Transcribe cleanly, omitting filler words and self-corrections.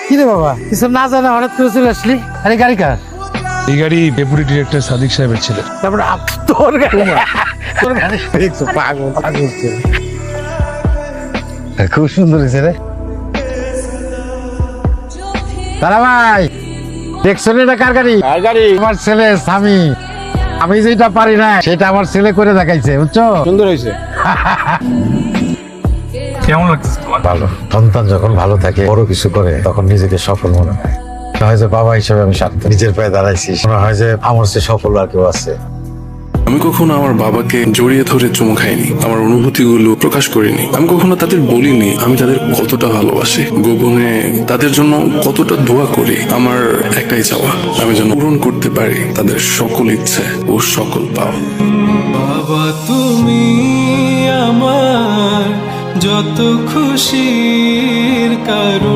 কি রে বাবা, কিছু না জানা হঠাৎ করে চলে আসলি? আরে গাড়ি কার? এই গাড়ি ডেপুটি ডিরেক্টর সাদিক সাহেবের ছিল। তারপরে তোর গাড়ি, তোর গাড়ি দেখছো, পাগল পাগল ছেলে। খুব সুন্দর হয়েছে রে। দাদা ভাই, দেখছো এটা কার গাড়ি? আর গাড়ি আমার ছেলে স্বামী। আমি যেটা পারি না সেটা আমার ছেলে করে দেখাইছে, বুঝছো? সুন্দর হয়েছে। কেমন লাগতেছে তোমার? ভালো। সন্তান যখন ভালো থাকে, বড় কিছু করে, তখন নিজেকে সফল মনে হয়। মনে হয় যে বাবা হিসেবে আমি সার্থক, নিজের পায়ে দাঁড়াইছি। মনে হয় যে আমার চেয়ে সফল আর কেউ আছে। আমি কখনো আমার বাবাকে জড়িয়ে ধরে চুমু খাইনি, আমার অনুভূতিগুলো প্রকাশ করিনি। আমি কখনো তাদের বলিনি আমি তাদের কতটা ভালোবাসি, গোপনে তাদের জন্য কতটা দোয়া করি। আমার একটাই চাওয়া, আমি যেন পূরণ করতে পারি তাদের সকল ইচ্ছে ও সকল পাওয়া। বাবা তুমি আমার যত খুশির কারণ।